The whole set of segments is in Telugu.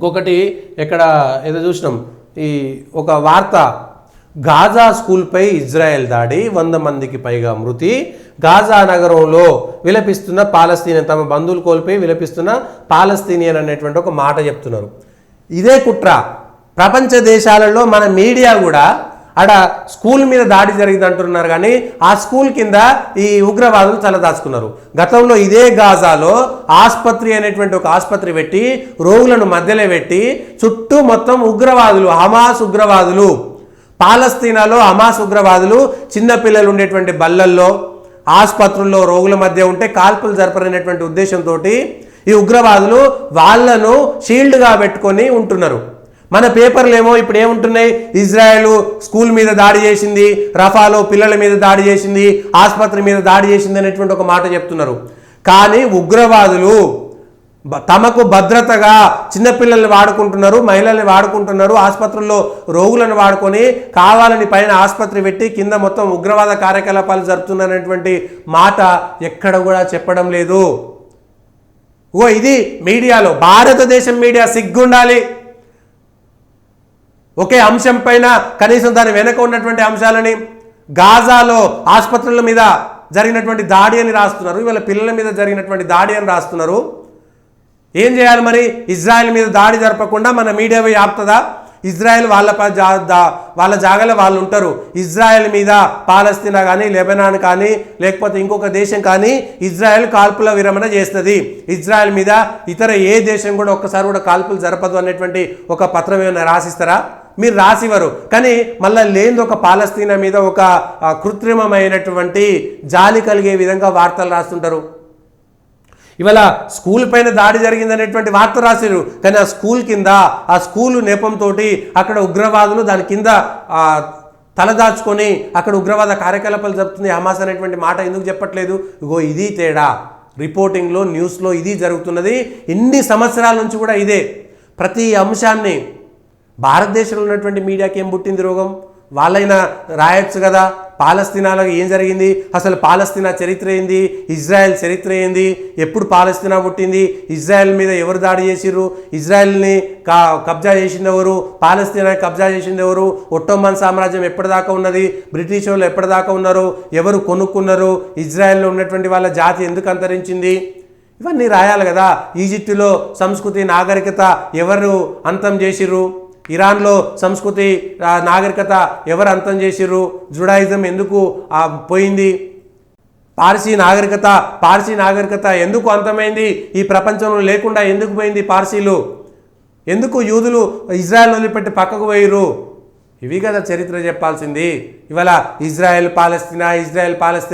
ఇంకొకటి ఎక్కడ ఏదో చూసినాం ఈ ఒక వార్త గాజా స్కూల్పై ఇజ్రాయెల్ దాడి 100 మందికి పైగా మృతి గాజా నగరంలో విలపిస్తున్న పాలస్తీనియన్ తమ బంధువులు కోల్పోయి విలపిస్తున్న పాలస్తీనియన్ అనేటువంటి ఒక మాట చెప్తున్నారు. ఇదే కుట్ర ప్రపంచ దేశాలలో మన మీడియా కూడా ఆడ స్కూల్ మీద దాడి జరిగింది అంటున్నారు, కానీ ఆ స్కూల్ కింద ఈ ఉగ్రవాదులు తలదాచుకున్నారు. గతంలో ఇదే గాజాలో ఆసుపత్రి అనేటువంటి ఒక ఆసుపత్రి పెట్టి రోగులను మధ్యలో పెట్టి చుట్టూ మొత్తం ఉగ్రవాదులు, హమాస్ ఉగ్రవాదులు, పాలస్తీనాలో హమాస్ ఉగ్రవాదులు చిన్నపిల్లలు ఉండేటువంటి బల్లల్లో ఆసుపత్రుల్లో రోగుల మధ్య ఉంటే కాల్పులు జరపరనేటువంటి ఉద్దేశంతో ఈ ఉగ్రవాదులు వాళ్ళను షీల్డ్గా పెట్టుకొని ఉంటున్నారు. మన పేపర్లు ఏమో ఇప్పుడు ఏముంటున్నాయి, ఇజ్రాయెల్ స్కూల్ మీద దాడి చేసింది, రఫాలో పిల్లల మీద దాడి చేసింది, ఆసుపత్రి మీద దాడి చేసింది అనేటువంటి ఒక మాట చెప్తున్నారు. కానీ ఉగ్రవాదులు తమకు భద్రతగా చిన్నపిల్లల్ని వాడుకుంటున్నారు, మహిళల్ని వాడుకుంటున్నారు, ఆసుపత్రుల్లో రోగులను వాడుకొని కావాలని పైన ఆసుపత్రి పెట్టి కింద మొత్తం ఉగ్రవాద కార్యకలాపాలు జరుపుతున్నారనేటువంటి మాట ఎక్కడ కూడా చెప్పడం లేదు. ఇది మీడియాలో భారతదేశం మీడియా సిగ్గుండాలి. ఒకే అంశం పైన కనీసం దాని వెనక ఉన్నటువంటి అంశాలని గాజాలో ఆసుపత్రుల మీద జరిగినటువంటి దాడి అని రాస్తున్నారు, ఇవాళ పిల్లల మీద జరిగినటువంటి దాడి అని రాస్తున్నారు. ఏం చేయాలి మరి? ఇజ్రాయెల్ మీద దాడి జరపకుండా మన మీడియా ఆపుతుందా? ఇజ్రాయెల్ వాళ్ళ జాగాలో వాళ్ళు ఉంటారు. ఇజ్రాయెల్ మీద పాలస్తీనా కానీ లెబనాన్ కానీ లేకపోతే ఇంకొక దేశం కానీ ఇజ్రాయెల్ కాల్పుల విరమణ చేస్తుంది. ఇజ్రాయెల్ మీద ఇతర ఏ దేశం కూడా ఒక్కసారి కూడా కాల్పులు జరపదు అనేటువంటి ఒక పత్రం ఏమైనా రాసిస్తారా? మీరు రాసివ్వరు. కానీ మళ్ళీ లేని ఒక పాలస్తీనా మీద ఒక కృత్రిమమైనటువంటి జాలి కలిగే విధంగా వార్తలు రాస్తుంటారు. ఇవాళ స్కూల్ పైన దాడి జరిగిందనేటువంటి వార్త రాశారు, కానీ ఆ స్కూల్ కింద ఆ స్కూలు నెపంతో అక్కడ ఉగ్రవాదులు దాని కింద తలదాచుకొని అక్కడ ఉగ్రవాద కార్యకలాపాలు జరుపుతుంది హమాస్ అనేటువంటి మాట ఎందుకు చెప్పట్లేదు? ఇది తేడా. రిపోర్టింగ్లో న్యూస్లో ఇది జరుగుతున్నది. ఇన్ని సంవత్సరాల నుంచి కూడా ఇదే. ప్రతి అంశాన్ని భారతదేశంలో ఉన్నటువంటి మీడియాకి ఏం పుట్టింది రోగం? వాళ్ళైనా రాయొచ్చు కదా, పాలస్తీనాలో ఏం జరిగింది, అసలు పాలస్తీనా చరిత్ర ఏంది, ఇజ్రాయెల్ చరిత్ర ఏంది, ఎప్పుడు పాలస్తీనా పుట్టింది, ఇజ్రాయెల్ మీద ఎవరు దాడి చేసిర్రు, ఇజ్రాయెల్ని కబ్జా చేసింది ఎవరు, పాలస్తీనా కబ్జా చేసింది ఎవరు, ఒట్టోమన్ సామ్రాజ్యం ఎప్పటిదాకా ఉన్నది, బ్రిటిష్ వాళ్ళు ఎప్పటిదాకా ఉన్నారు, ఎవరు కొనుక్కున్నారు, ఇజ్రాయెల్లో ఉన్నటువంటి వాళ్ళ జాతి ఎందుకు అంతరించింది, ఇవన్నీ రాయాలి కదా. ఈజిప్టులో సంస్కృతి నాగరికత ఎవరు అంతం చేసిర్రు, ఇరాన్లో సంస్కృతి నాగరికత ఎవరు అంతం చేసిర్రు, జుడాయిజం ఎందుకు పోయింది, పార్సీ నాగరికత ఎందుకు అంతమైంది, ఈ ప్రపంచంలో లేకుండా ఎందుకు పోయింది, పార్సీలు ఎందుకు యూదులు ఇజ్రాయెల్ వదిలిపెట్టి పక్కకు పోయిర్రు, ఇవి కదా చరిత్ర చెప్పాల్సింది. ఇవాళ ఇజ్రాయెల్ పాలస్తీనా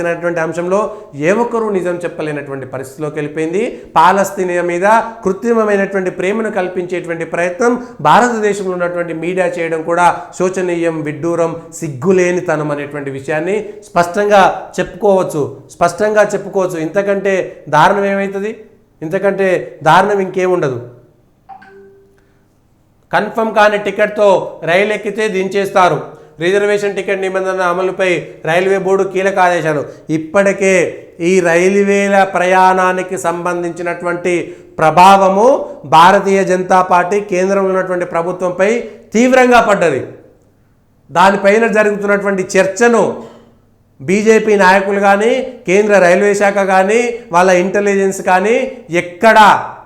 అనేటువంటి అంశంలో ఏ ఒక్కరూ నిజం చెప్పలేనటువంటి పరిస్థితిలోకి వెళ్ళిపోయింది. పాలస్తీనా మీద కృత్రిమమైనటువంటి ప్రేమను కల్పించేటువంటి ప్రయత్నం భారతదేశంలో ఉన్నటువంటి మీడియా చేయడం కూడా శోచనీయం, విడ్డూరం, సిగ్గులేనితనం అనేటువంటి విషయాన్ని స్పష్టంగా చెప్పుకోవచ్చు. ఇంతకంటే దారుణం ఏమవుతుంది? ఇంతకంటే దారుణం ఇంకేముండదు. కన్ఫర్మ్ కాని టికెట్తో రైలు ఎక్కితే దించేస్తారు. రిజర్వేషన్ టికెట్ నిబంధన అమలుపై రైల్వే బోర్డు కీలక ఆదేశాలు. ఇప్పటికే ఈ రైల్వేల ప్రయాణానికి సంబంధించినటువంటి ప్రభావము భారతీయ జనతా పార్టీ కేంద్రంలో ఉన్నటువంటి ప్రభుత్వంపై తీవ్రంగా పడ్డది. దానిపైన జరుగుతున్నటువంటి చర్చను బీజేపీ నాయకులు కానీ కేంద్ర రైల్వే శాఖ కానీ వాళ్ళ ఇంటెలిజెన్స్ కానీ ఎక్కడ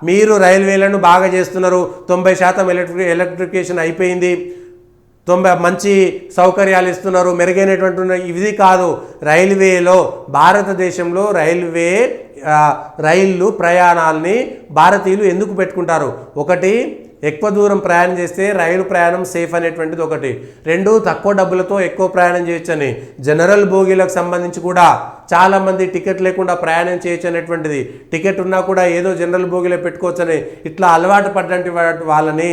మీరు రైల్వేలను బాగా చేస్తున్నారు, 90% ఎలక్ట్రిఫికేషన్ అయిపోయింది, 90 మంచి సౌకర్యాలు ఇస్తున్నారు, మెరుగైనటువంటి ఇది కాదు. రైల్వేలో భారతదేశంలో రైళ్ళు ప్రయాణాలని భారతీయులు ఎందుకు పెట్టుకుంటారు? ఒకటి, ఎక్కువ దూరం ప్రయాణం చేస్తే రైలు ప్రయాణం సేఫ్ అనేటువంటిది ఒకటి. 2, తక్కువ డబ్బులతో ఎక్కువ ప్రయాణం చేయొచ్చని. జనరల్ బోగీలకు సంబంధించి కూడా చాలామంది టికెట్ లేకుండా ప్రయాణం చేయొచ్చు అనేటువంటిది. టికెట్ ఉన్నా కూడా ఏదో జనరల్ బోగీలో పెట్టుకోవచ్చని ఇట్లా అలవాటు పడ్డంటి వాళ్ళని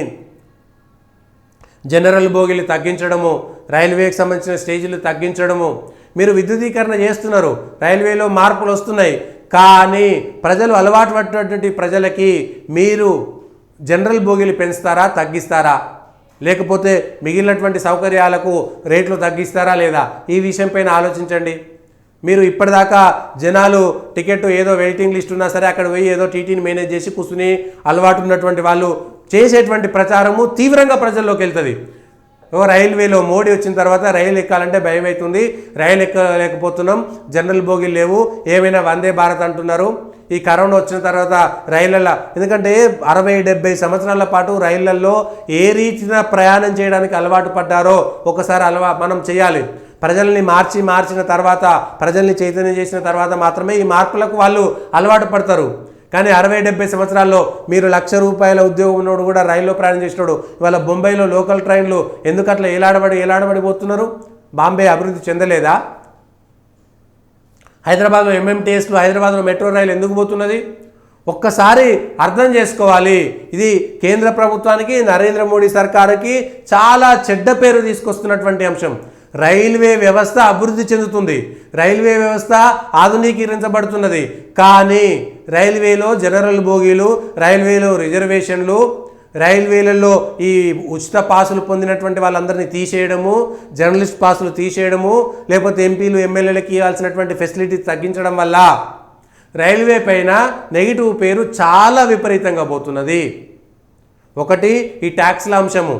జనరల్ బోగీలు తగ్గించడము, రైల్వేకి సంబంధించిన స్టేజీలు తగ్గించడము. మీరు విద్యుదీకరణ చేస్తున్నారు, రైల్వేలో మార్పులు వస్తున్నాయి, కానీ ప్రజలు అలవాటు పడినటువంటి ప్రజలకి మీరు జనరల్ బోగీలు పెంచుతారా, తగ్గిస్తారా, లేకపోతే మిగిలినటువంటి సౌకర్యాలకు రేట్లు తగ్గిస్తారా లేదా? ఈ విషయం పైన ఆలోచించండి. మీరు ఇప్పటిదాకా జనాలు టికెట్ ఏదో వెయిటింగ్ లిస్ట్ ఉన్నా సరే అక్కడ పోయి ఏదో టీటీని మేనేజ్ చేసి కూర్చుని అలవాటు ఉన్నటువంటి వాళ్ళు చేసేటువంటి ప్రచారము తీవ్రంగా ప్రజల్లోకి వెళ్తుంది. రైల్వేలో మోడీ వచ్చిన తర్వాత రైలు ఎక్కాలంటే భయం అవుతుంది, రైలు ఎక్కలేకపోతున్నాం, జనరల్ బోగీలు లేవు, ఏమైనా వందే భారత్ అంటున్నారు. ఈ కరోనా వచ్చిన తర్వాత రైళ్లలో, ఎందుకంటే 60-70 సంవత్సరాల పాటు రైళ్లలో ఏ రీతిన ప్రయాణం చేయడానికి అలవాటు పడ్డారో ఒకసారి మనం చేయాలి. ప్రజల్ని మార్చిన తర్వాత, ప్రజల్ని చైతన్యం చేసిన తర్వాత మాత్రమే ఈ మార్పులకు వాళ్ళు అలవాటు పడతారు. కానీ 60-70 సంవత్సరాల్లో మీరు ₹1,00,000 ఉద్యోగం ఉన్నోడు కూడా రైల్లో ప్రయాణం చేసినాడు. ఇవాళ బొంబాయిలో లోకల్ ట్రైన్లు ఎందుకు అట్లా ఏలాడబడిపోతున్నారు? బాంబే అభివృద్ధి చెందలేదా? హైదరాబాద్లో ఎంఎంటీఎస్లో, హైదరాబాద్లో మెట్రో రైలు ఎందుకు పోతున్నది? ఒక్కసారి అర్థం చేసుకోవాలి. ఇది కేంద్ర ప్రభుత్వానికి, నరేంద్ర మోడీ సర్కారుకి చాలా చెడ్డ పేరు తీసుకొస్తున్నటువంటి అంశం. రైల్వే వ్యవస్థ అభివృద్ధి చెందుతుంది, రైల్వే వ్యవస్థ ఆధునీకరించబడుతున్నది. కానీ రైల్వేలో జనరల్ బోగీలు, రైల్వేలో రిజర్వేషన్లు, రైల్వేలలో ఈ ఉచిత పాసులు పొందినటువంటి వాళ్ళందరినీ తీసేయడము, జర్నలిస్ట్ పాసులు తీసేయడము, లేకపోతే ఎంపీలు ఎమ్మెల్యేలకి ఇవ్వాల్సినటువంటి ఫెసిలిటీ తగ్గించడం వల్ల రైల్వే పైన నెగిటివ్ పేరు చాలా విపరీతంగా పోతున్నది. ఒకటి ఈ ట్యాక్స్ల అంశము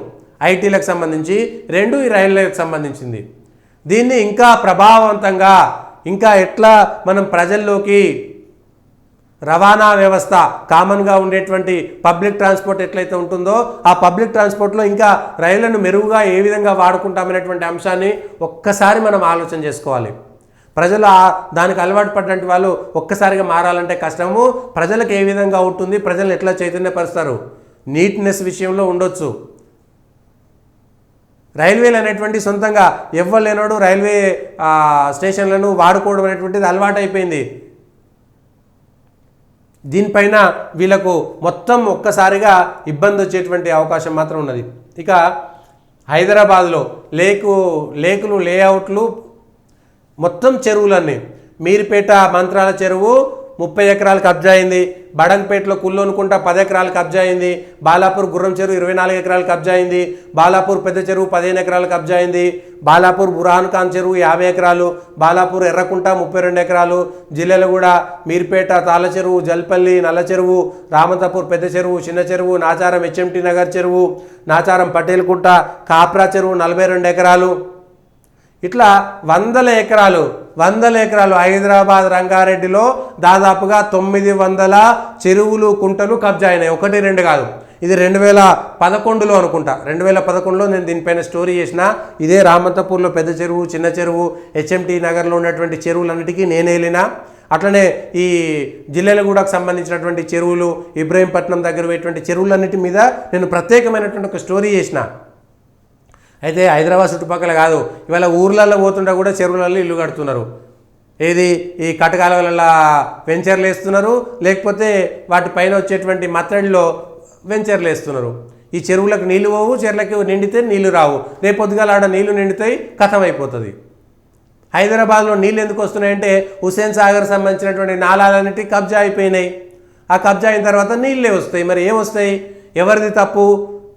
ఐటీలకు సంబంధించి, 2 ఈ రైల్వేలకు సంబంధించింది. దీన్ని ఇంకా ప్రభావవంతంగా, ఇంకా ఎట్లా మనం ప్రజల్లోకి రవాణా వ్యవస్థ కామన్గా ఉండేటువంటి పబ్లిక్ ట్రాన్స్పోర్ట్ ఎట్లయితే ఉంటుందో ఆ పబ్లిక్ ట్రాన్స్పోర్ట్లో ఇంకా రైళ్లను మెరుగుగా ఏ విధంగా వాడుకుంటామనేటువంటి అంశాన్ని ఒక్కసారి మనం ఆలోచన చేసుకోవాలి. ప్రజలు దానికి అలవాటు పడినటువంటి వాళ్ళు ఒక్కసారిగా మారాలంటే కష్టము. ప్రజలకు ఏ విధంగా ఉంటుంది, ప్రజలను ఎట్లా చైతన్యపరుస్తారు? నీట్నెస్ విషయంలో ఉండొచ్చు. రైల్వేలు అనేటువంటి సొంతంగా ఎవ్వలేనాడు రైల్వే స్టేషన్లను వాడుకోవడం అనేటువంటిది అలవాటు అయిపోయింది. దీనిపైన వీళ్ళకు మొత్తం ఒక్కసారిగా ఇబ్బంది వచ్చేటువంటి అవకాశం మాత్రం ఉన్నది. ఇక హైదరాబాద్లో లేకులు లేఅవుట్లు మొత్తం చెరువులన్నీ, మీర్పేట మంత్రాల చెరువు 30 ఎకరాలు కబ్జా అయింది, బడంగపేటలో కుల్లోనుకుంటా 10 ఎకరాలు కబ్జా అయింది, బాలాపూర్ గుర్రం చెరువు 24 ఎకరాలు కబ్జా అయింది, బాలాపూర్ పెద్ద చెరువు 15 ఎకరాలు కబ్జా అయింది, బాలాపూర్ బురాన్ ఖాన్ చెరువు 50 ఎకరాలు, బాలాపూర్ ఎర్రకుంట 32 ఎకరాలు, జిల్లాలగూడ, మీర్పేట, తాళ్ళ చెరువు, జల్పల్లి, నల్ల చెరువు, రామంతపూర్ పెద్ద చెరువు, చిన్న చెరువు, నాచారం హెచ్ఎంటీ నగర్ చెరువు, నాచారం పటేల్కుంట, కాప్రా చెరువు 42 ఎకరాలు, ఇట్లా వందల ఎకరాలు హైదరాబాద్ రంగారెడ్డిలో దాదాపుగా 900 చెరువులు, కుంటలు కబ్జా అయినాయి. 1-2 కాదు. ఇది 2011లో అనుకుంటా, 2011లో నేను దీనిపైన స్టోరీ చేసిన. ఇదే రామంతపూర్లో పెద్ద చెరువు, చిన్న చెరువు, హెచ్ఎంటీ నగర్లో ఉన్నటువంటి చెరువులన్నిటికీ నేను వెళ్ళిన. అట్లనే ఈ జిల్లాలగూడకు సంబంధించినటువంటి చెరువులు, ఇబ్రహీంపట్నం దగ్గర పోయేటువంటి చెరువులన్నిటి మీద నేను ప్రత్యేకమైనటువంటి ఒక స్టోరీ చేసిన. అయితే హైదరాబాద్ చుట్టుపక్కల కాదు, ఇవాళ ఊర్లలో పోతుంటే కూడా చెరువులలో ఇల్లు కడుతున్నారు. ఏది ఈ కటకాలవల వెంచర్లు వేస్తున్నారు, లేకపోతే వాటిపైన వచ్చేటువంటి మత్తడిలో వెంచర్లు వేస్తున్నారు. ఈ చెరువులకు నీళ్లు పోవు, చెరువులకు నిండితే నీళ్లు రావు. రేపు పొద్దుగాల ఆడ నీళ్లు నిండుతాయి, కథం అయిపోతుంది. హైదరాబాద్లో నీళ్ళు ఎందుకు వస్తున్నాయంటే హుస్సేన్ సాగర్ సంబంధించినటువంటి నాలాలన్నిటి కబ్జా అయిపోయినాయి. ఆ కబ్జా అయిన తర్వాత నీళ్ళే వస్తాయి. మరి ఏమొస్తాయి? ఎవరిది తప్పు?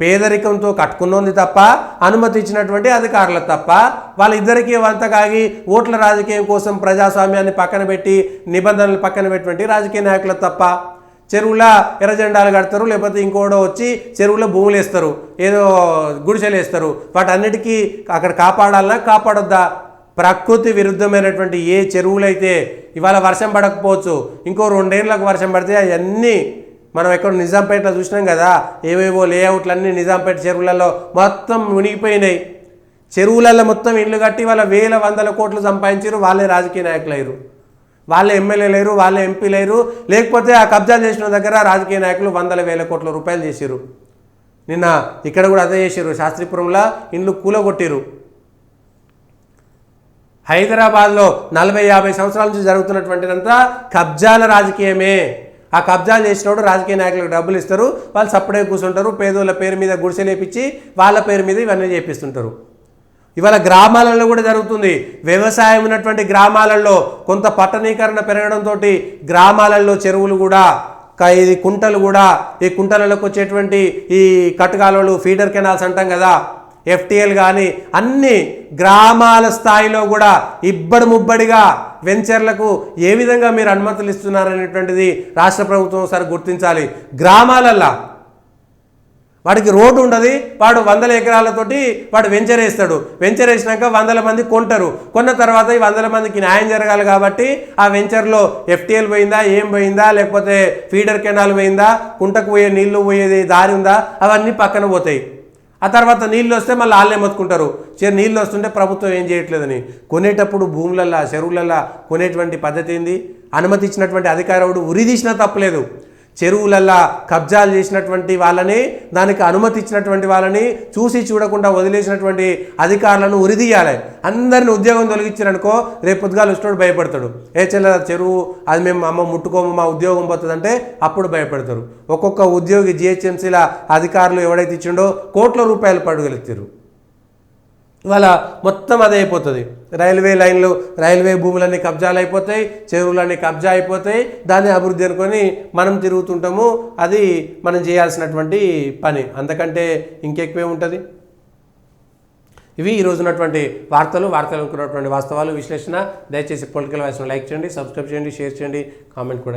పేదరికంతో కట్టుకున్నది తప్ప, అనుమతి ఇచ్చినటువంటి అధికారుల తప్ప. వాళ్ళిద్దరికీ వంతకాగి ఓట్ల రాజకీయం కోసం ప్రజాస్వామ్యాన్ని పక్కన పెట్టి, నిబంధనలు పక్కన పెట్టినటువంటి రాజకీయ నాయకుల తప్ప. చెరువులో ఎర్రజెండాలు కడతారు, లేకపోతే ఇంకోడో వచ్చి చెరువులో భూములు వేస్తారు, ఏదో గుడిసెలు వేస్తారు. వాటన్నిటికీ అక్కడ కాపాడాలన్నా కాపాడొద్దా? ప్రకృతి విరుద్ధమైనటువంటి ఏ చెరువులైతే ఇవాళ వర్షం పడకపోవచ్చు, ఇంకో 2 ఏళ్ళకు వర్షం పడితే అవన్నీ మనం ఎక్కడ నిజాంపేటలో చూసినాం కదా, ఏవేవో లేఅవుట్లన్నీ నిజాంపేట చెరువులలో మొత్తం మునిగిపోయినాయి. చెరువులలో మొత్తం ఇల్లు కట్టి వాళ్ళ 1,000-100 కోట్లు సంపాదించారు. వాళ్ళే రాజకీయ నాయకులు అయ్యారు, వాళ్ళే ఎమ్మెల్యేలు అయ్యారు, వాళ్ళే ఎంపీలు అయ్యారు. లేకపోతే ఆ కబ్జా చేసిన దగ్గర రాజకీయ నాయకులు 100,000 కోట్ల రూపాయలు చేశారు. నిన్న ఇక్కడ కూడా అదే చేశారు. శాస్త్రీపురంలో ఇండ్లు కూలగొట్టారు. హైదరాబాద్లో 40-50 సంవత్సరాల నుంచి జరుగుతున్నటువంటిదంతా కబ్జాల రాజకీయమే. ఆ కబ్జాలు చేసినప్పుడు రాజకీయ నాయకులకు డబ్బులు ఇస్తారు, వాళ్ళు సప్పుడే కూర్చుంటారు. పేదోళ్ళ పేరు మీద గుడిసెలు వేపించి వాళ్ళ పేరు మీద ఇవన్నీ చేపిస్తుంటారు. ఇవాళ గ్రామాలలో కూడా జరుగుతుంది. వ్యవసాయం ఉన్నటువంటి గ్రామాలలో కొంత పట్టణీకరణ పెరగడంతో గ్రామాలలో చెరువులు కూడా, ఇది కుంటలు కూడా, ఈ కుంటలలోకి వచ్చేటువంటి ఈ కట్టుకాలువలు, ఫీడర్ కెనాల్స్ అంటాం కదా, FTL కానీ అన్ని గ్రామాల స్థాయిలో కూడా ఇబ్బడి ముబ్బడిగా వెంచర్లకు ఏ విధంగా మీరు అనుమతులు ఇస్తున్నారనేటువంటిది రాష్ట్ర ప్రభుత్వం ఒకసారి గుర్తించాలి. గ్రామాలల్లో వాడికి రోడ్డు ఉండదు, వాడు 100 ఎకరాలతోటి వాడు వెంచర్ వేస్తాడు. వెంచర్ వేసినాక 100 మంది కొంటారు. కొన్న తర్వాత ఈ 100 మందికి న్యాయం జరగాలి కాబట్టి ఆ వెంచర్లో FTL పోయిందా, ఏం పోయిందా, లేకపోతే ఫీడర్ కెనాల్ పోయిందా, కుంటకు పోయే నీళ్లు పోయేది దారి ఉందా, అవన్నీ పక్కన పోతాయి. ఆ తర్వాత నీళ్ళు వస్తే మళ్ళీ వాళ్ళే మొత్తుకుంటారు, నీళ్ళు వస్తుంటే ప్రభుత్వం ఏం చేయట్లేదని. కొనేటప్పుడు భూములల్లా చెరువులల్లా కొనేటువంటి పద్ధతి ఏంది? అనుమతి ఇచ్చినటువంటి అధికారుడు ఉరి తీసినా తప్పలేదు. చెరువులల్లా కబ్జాలు చేసినటువంటి వాళ్ళని, దానికి అనుమతి ఇచ్చినటువంటి వాళ్ళని, చూసి చూడకుండా వదిలేసినటువంటి అధికారులను ఉరిదీయాలి. అందరిని ఉద్యోగం తొలగించారనుకో, రేపు పొద్దుగాలు వచ్చినోడు భయపడతాడు. చెరువు అది మేము అమ్మ ముట్టుకోము, మా ఉద్యోగం పోతుందంటే అప్పుడు భయపడతారు. ఒక్కొక్క ఉద్యోగి GHMCల అధికారులు ఎవడైతే ఇచ్చిండో కోట్ల రూపాయలు పడుగలుగుతారు. ఇవాళ మొత్తం అదే అయిపోతుంది. రైల్వే లైన్లు, రైల్వే భూములన్నీ కబ్జాలు అయిపోతాయి, చెరువులన్నీ కబ్జా అయిపోతాయి. దాన్ని అభివృద్ధి అనుకొని మనం తిరుగుతుంటాము. అది మనం చేయాల్సినటువంటి పని, అంతకంటే ఇంకెక్కువే ఉంటుంది. ఇవి ఈరోజు ఉన్నటువంటి వార్తలు అనుకున్నటువంటి వాస్తవాలు, విశ్లేషణ. దయచేసి పొలిటికల్ వాయిస్ను లైక్ చేయండి, సబ్స్క్రైబ్ చేయండి, షేర్ చేయండి, కామెంట్ కూడా చేయండి.